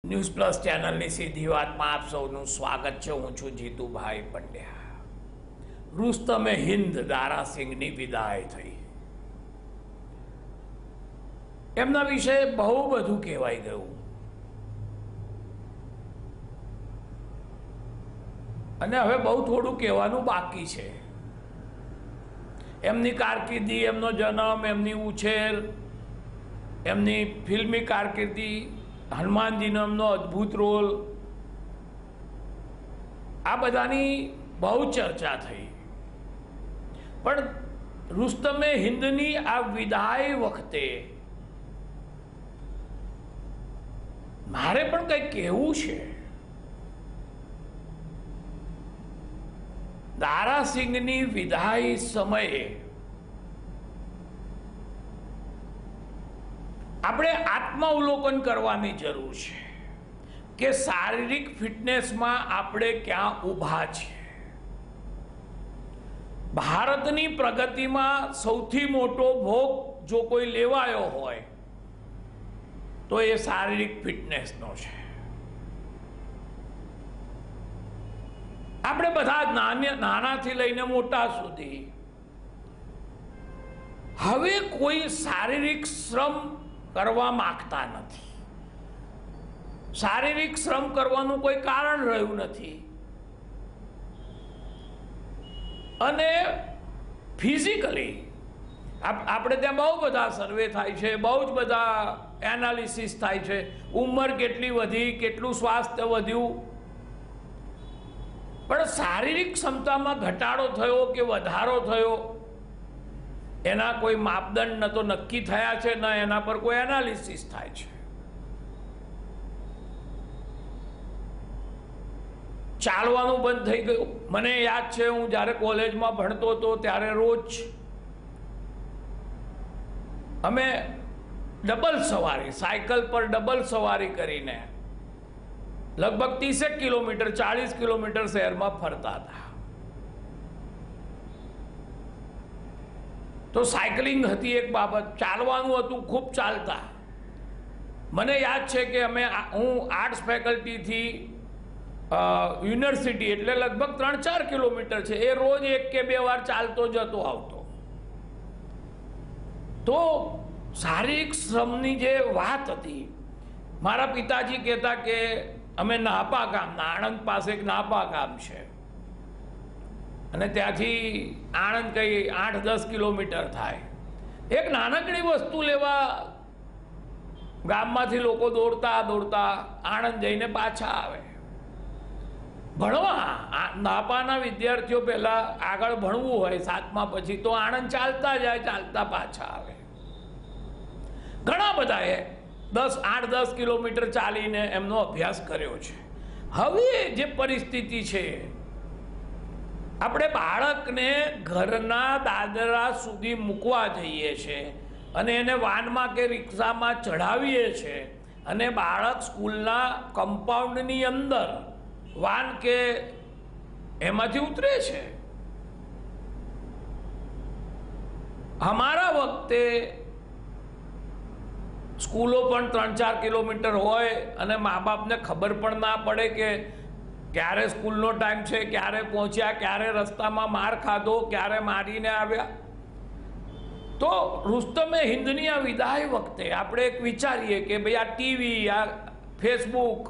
News plus ચેનલની સીધી વાતમાં આપ સૌનું સ્વાગત છે। હું છું જીતુભાઈ પંડ્યા। રુસ્તમે હિન્દ દારા સિંઘની વિદાય થઈ। એમના વિશે બહુ બધું કહેવાઈ ગયું અને હવે બહુ થોડું કહેવાનું બાકી છે। એમની કારકિર્દી, એમનો જન્મ, એમની ઉછેર, એમની ફિલ્મી કારકિર્દી, હનુમાનજીનો એમનો અદ્ભુત રોલ, આ બધાની બહુ ચર્ચા થઈ। પણ રુસ્તમે હિન્દની આ વિદાય વખતે મારે પણ કંઈક કહેવું છે। દારા સિંઘની વિદાય સમયે આપણે આત્માવલોકન કરવાની જરૂર છે કે શારીરિક ફિટનેસમાં આપણે ક્યાં ઊભા છીએ। ભારતની પ્રગતિમાં સૌથી મોટો ભોગ જો કોઈ લેવાયો હોય તો એ શારીરિક ફિટનેસનો છે। આપણે બધા નાનાથી લઈને મોટા સુધી હવે કોઈ શારીરિક શ્રમ કરવા માંગતા નથી। શારીરિક શ્રમ કરવાનું કોઈ કારણ રહ્યું નથી અને ફિઝિકલી આપણે ત્યાં બહુ બધા સર્વે થાય છે, બહુ જ બધા એનાલિસિસ થાય છે। ઉંમર કેટલી વધી, કેટલું સ્વાસ્થ્ય વધ્યું, પણ શારીરિક ક્ષમતામાં ઘટાડો થયો કે વધારો થયો એના કોઈ માપદંડ ન તો નક્કી થયા છે, ન એના પર કોઈ એનાલિસિસ થાય છે। ચાલવાનું બંધ થઈ ગયું। મને યાદ છે, હું જ્યારે કોલેજમાં ભણતો હતો ત્યારે રોજ અમે ડબલ સવારી, સાયકલ પર ડબલ સવારી કરીને લગભગ 30 કિલોમીટર, 40 કિલોમીટર શહેરમાં ફરતા હતા। તો સાયકલિંગ હતી એક બાબત, ચાલવાનું હતું, ખૂબ ચાલતા। મને યાદ છે કે હું આર્ટ્સ ફેકલ્ટીથી યુનિવર્સિટી એટલે લગભગ 3-4 કિલોમીટર છે, એ રોજ 1 કે 2 વાર ચાલતો જતો આવતો। તો શારીરિક શ્રમની જે વાત હતી, મારા પિતાજી કહેતા કે અમે નાપા ગામના, આણંદ પાસે એક નાપા ગામ છે અને ત્યાંથી આણંદ કઈ 8-10 કિલોમીટર થાય। એક નાનકડી વસ્તુ લેવા ગામમાંથી લોકો દોડતા દોડતા આણંદ જઈને પાછા આવે। ભણવા નાપાના વિદ્યાર્થીઓ પહેલા આગળ ભણવું હોય 7મા પછી તો આણંદ ચાલતા જાય, ચાલતા પાછા આવે। ઘણા બધાએ 8-10 કિલોમીટર ચાલીને એમનો અભ્યાસ કર્યો છે। હવે જે પરિસ્થિતિ છે, આપણે બાળકને ઘરના દાદરા સુધી મૂકવા જઈએ છીએ અને એને વાનમાં કે રિક્ષામાં ચઢાવીએ છીએ અને બાળક સ્કૂલના કમ્પાઉન્ડની અંદર વાન કે એમાંથી ઉતરે છે। અમારા વખતે સ્કૂલો પણ 3-4 કિલોમીટર હોય અને મા બાપને ખબર પણ ના પડે કે ક્યારે સ્કૂલનો ટાઈમ છે, ક્યારે પહોંચ્યા, ક્યારે રસ્તામાં માર ખાધો, ક્યારે મારીને આવ્યા। તો રુસ્તમે હિન્દની આ વિદાય વખતે આપણે એક વિચારીએ કે ભાઈ આ ટીવી, આ ફેસબુક,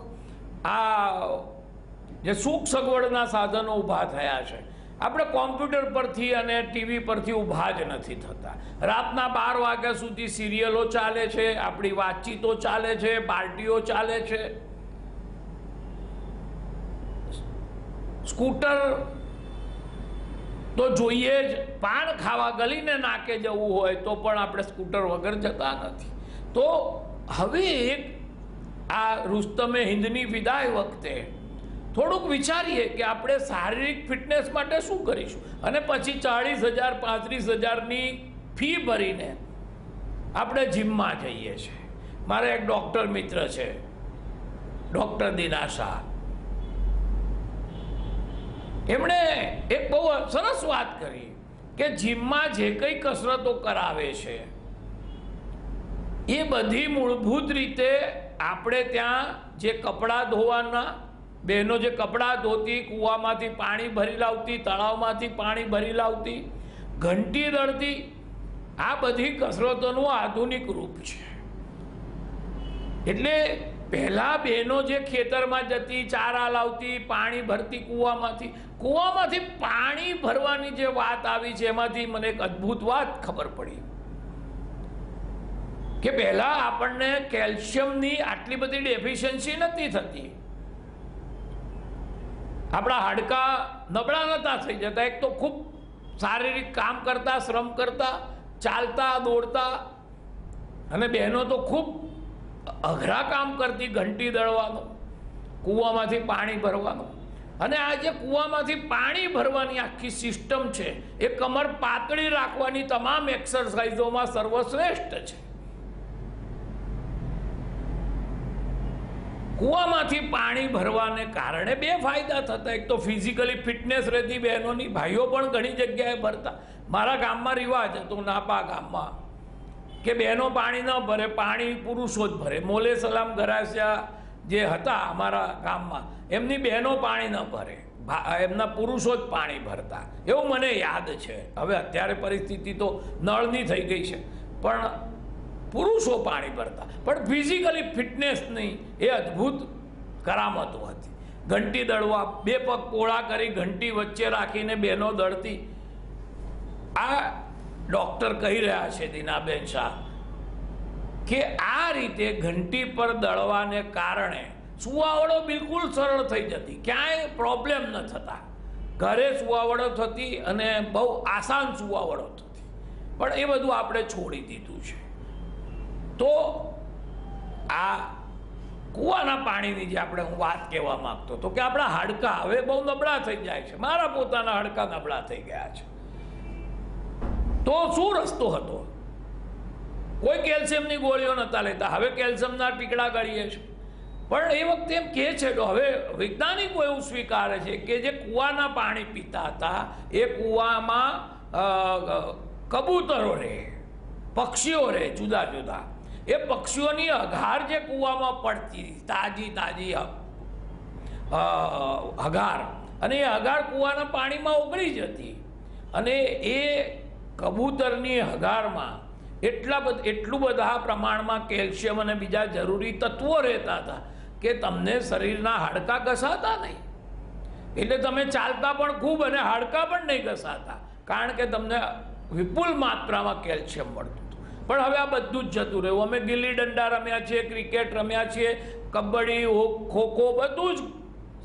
આ જે સુખ સગવડના સાધનો ઊભા થયા છે, આપણે કોમ્પ્યુટર પરથી અને ટીવી પરથી ઊભા જ નથી થતા। રાતના 12 વાગ્યા સુધી સિરિયલો ચાલે છે, આપણી વાતચીતો ચાલે છે, પાર્ટીઓ ચાલે છે। સ્કૂટર તો જોઈએ જ, પાન ખાવા ગલીને નાકે જવું હોય તો પણ આપણે સ્કૂટર વગર જતા નથી। તો હવે એક આ રુસ્તમે હિન્દની વિદાય વખતે થોડુંક વિચારીએ કે આપણે શારીરિક ફિટનેસ માટે શું કરીશું અને પછી 40,000 35,000ની ફી ભરીને આપણે જિમમાં જઈએ છીએ। મારે એક ડૉક્ટર મિત્ર છે, ડૉક્ટર દિનાશા, એમણે એક બહુ સરસ વાત કરી કે જિમમાં જે કંઈ કસરતો કરાવે છે એ બધી મૂળભૂત રીતે આપણે ત્યાં જે કપડાં ધોવાના, બહેનો જે કપડાં ધોતી, કૂવામાંથી પાણી ભરી લાવતી, તળાવમાંથી પાણી ભરી લાવતી, ઘંટી દળતી, આ બધી કસરતોનું આધુનિક રૂપ છે. એટલે પહેલાં બહેનો જે ખેતરમાં જતી, ચારા લાવતી, પાણી ભરતી કૂવામાંથી પાણી ભરવાની જે વાત આવી છે એમાંથી મને એક અદ્ભુત વાત ખબર પડી કે પહેલાં આપણને કેલ્શિયમની આટલી બધી ડેફિશિયન્સી નથી થતી. આપણા હાડકાં નબળા નહોતા થઈ જતા. એક તો ખૂબ શારીરિક કામ કરતા, શ્રમ કરતા, ચાલતા દોડતા, અને બહેનો તો ખૂબ અઘરા કામ કરતી, ઘંટી દળવાનું, કૂવામાંથી પાણી ભરવાનું. અને આ જે કૂવામાંથી પાણી ભરવાની આખી સિસ્ટમ છે એ કમર પાતળી રાખવાની તમામ એક્સરસાઇઝોમાં સર્વશ્રેષ્ઠ છે. કૂવામાંથી પાણી ભરવાને કારણે બે ફાયદા થતા. એક તો ફિઝિકલી ફિટનેસ રહેતી બહેનોની, ભાઈઓ પણ ઘણી જગ્યાએ ભરતા. મારા ગામમાં રિવાજ હતો, નાપા ગામમાં, કે બહેનો પાણી ન ભરે, પાણી પુરુષો જ ભરે. મોલે સલામ ગરાસિયા જે હતા અમારા ગામમાં, એમની બહેનો પાણી ન ભરે, એમના પુરુષો જ પાણી ભરતા, એવું મને યાદ છે. હવે અત્યારે પરિસ્થિતિ તો નળની થઈ ગઈ છે, પણ પુરુષો પાણી ભરતા. પણ ફિઝિકલી ફિટનેસની એ અદ્ભુત કરામતો હતી. ઘંટી દળવા, બે પગ પોળા કરી ઘંટી વચ્ચે રાખીને બહેનો દળતી. આ ડૉક્ટર કહી રહ્યા છે, દીનાબેન શાહ, કે આ રીતે ઘંટી પર દળવાને કારણે સુવાવડો બિલકુલ સરળ થઈ જતી, ક્યાંય પ્રોબ્લેમ ન થતા. ઘરે સુવાવડો થતી અને બહુ આસાન સુવાવડો થતી. પણ એ બધું આપણે છોડી દીધું છે. તો આ કૂવાના પાણીની જે આપણે હું વાત કહેવા માંગતો હતો કે આપણા હાડકાં હવે બહુ નબળા થઈ જાય છે. મારા પોતાના હાડકાં નબળા થઈ ગયા છે. તો શું રસ્તો હતો? કોઈ કેલ્શિયમની ગોળીઓ નહોતા લેતા, હવે કેલ્શિયમના ટીકડા ગળીએ છે. પણ એ વખતે એમ કહે છે કે હવે વૈજ્ઞાનિકો એવું સ્વીકારે છે કે જે કૂવાના પાણી પીતા હતા એ કૂવામાં કબૂતરો રહે, પક્ષીઓ રહે જુદા જુદા. એ પક્ષીઓની અઘાર જે કૂવામાં પડતી, તાજી તાજી અઘાર, અને એ અઘાર કૂવાના પાણીમાં ઓગળી જતી. અને એ કબૂતરની હગારમાં એટલું બધા પ્રમાણમાં કેલ્શિયમ અને બીજા જરૂરી તત્વો રહેતા હતા કે તમને શરીરના હાડકાં ઘસાતા નહીં. એટલે તમે ચાલતા પણ ખૂબ અને હાડકાં પણ નહીં ઘસાતા, કારણ કે તમને વિપુલ માત્રામાં કેલ્શિયમ મળતું હતું. પણ હવે આ બધું જ જતું રહ્યું. અમે ગિલ્લી દંડા રમ્યા છીએ, ક્રિકેટ રમ્યા છીએ, કબડ્ડી, ખોખો, બધું જ,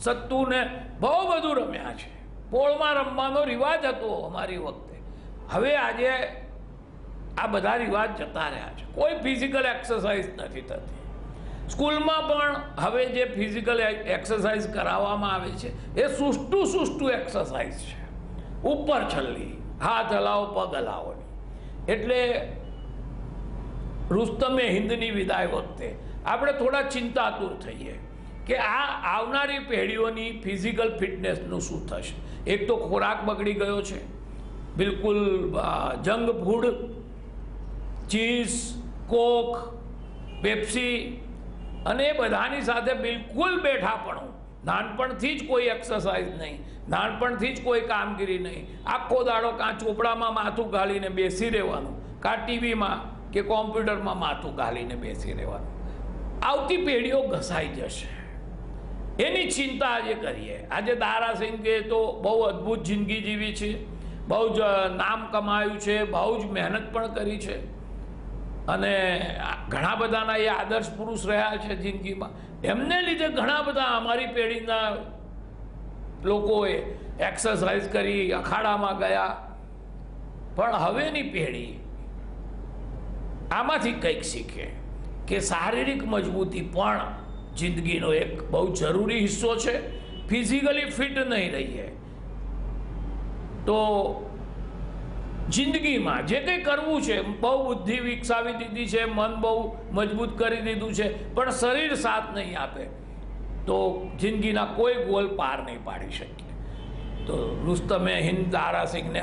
સત્તુ ને બહુ બધું રમ્યા છે. પોળમાં રમવાનો રિવાજ હતો અમારી વખતે. હવે આજે આ બધા રિવાજ જતા રહ્યા છે. કોઈ ફિઝિકલ એક્સરસાઇઝ નથી થતી. સ્કૂલમાં પણ હવે જે ફિઝિકલ એક્સરસાઇઝ કરાવવામાં આવે છે એ સુસ્તું એક્સરસાઇઝ છે, ઉપર છલ્લી, હાથ હલાવો, પગ હલાવોની. એટલે રુસ્તમે હિન્દની વિદાય વખતે આપણે થોડા ચિંતાતુર થઈએ કે આ આવનારી પેઢીઓની ફિઝિકલ ફિટનેસનું શું થશે. એક તો ખોરાક બગડી ગયો છે, બિલકુલ જંક ફૂડ, ચીઝ, કોક, પેપ્સી, અને એ બધાની સાથે બિલકુલ બેઠાપણું. નાનપણથી જ કોઈ એક્સરસાઇઝ નહીં, નાનપણથી જ કોઈ કામગીરી નહીં. આખો દાડો કાં ચોપડામાં માથું ગાળીને બેસી રહેવાનું, કાં ટીવીમાં કે કોમ્પ્યુટરમાં માથું ગાળીને બેસી રહેવાનું. આવતી પેઢીઓ ઘસાઈ જશે, એની ચિંતા આજે કરીએ. આજે દારાસિંગે તો બહુ અદ્ભુત જિંદગી જીવી છે, બહુ જ નામ કમાયું છે, બહુ જ મહેનત પણ કરી છે, અને ઘણા બધાના એ આદર્શ પુરુષ રહ્યા છે જિંદગીમાં. એમને લીધે ઘણા બધા અમારી પેઢીના લોકોએ એક્સરસાઇઝ કરી, અખાડામાં ગયા. પણ હવેની પેઢી આમાંથી કંઈક શીખે કે શારીરિક મજબૂતી પણ જિંદગીનો એક બહુ જરૂરી હિસ્સો છે. ફિઝિકલી ફિટ નહીં રહીએ તો જિંદગીમાં જે કંઈ કરવું છે, બહુ બુદ્ધિ વિકસાવી દીધી છે, મન બહુ મજબૂત કરી દીધું છે, પણ શરીર સાથ નહીં આપે તો જિંદગીના કોઈ ગોલ પાર નહીં પાડી શકીએ. તો રુસ્તમે હિન્દ દારાસિંગને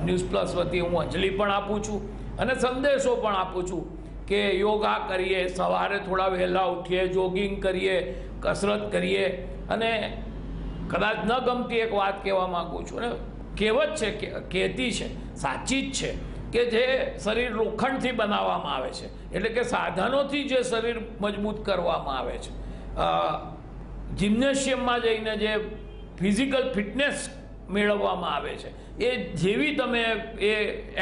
ન્યૂઝ પ્લસ વતી હું અંજલિ પણ આપું છું અને સંદેશો પણ આપું છું કે યોગા કરીએ, સવારે થોડા વહેલા ઉઠીએ, જોગિંગ કરીએ, કસરત કરીએ. અને કદાચ ન ગમતી એક વાત કહેવા માગું છું ને, કહેવત છે, કહેતી છે, સાચી જ છે કે જે શરીર લોખંડથી બનાવવામાં આવે છે, એટલે કે સાધનોથી જે શરીર મજબૂત કરવામાં આવે છે, જિમ્નેશિયમમાં જઈને જે ફિઝિકલ ફિટનેસ મેળવવામાં આવે છે, એ જેવી તમે એ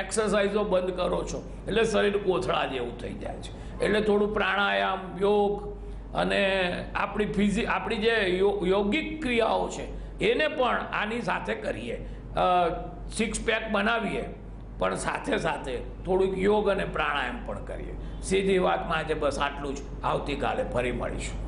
એક્સરસાઇઝો બંધ કરો છો એટલે શરીર કોથળા જેવું થઈ જાય છે. એટલે થોડું પ્રાણાયામ, યોગ અને આપણી જે યોગિક ક્રિયાઓ છે એને પણ આની સાથે કરીએ, 6 પેક બનાવીએ, પણ સાથે સાથે થોડુંક યોગ અને પ્રાણાયામ પણ કરીએ. સીધી વાતમાં આજે બસ આટલું જ. આવતીકાલે ફરી મળીશું.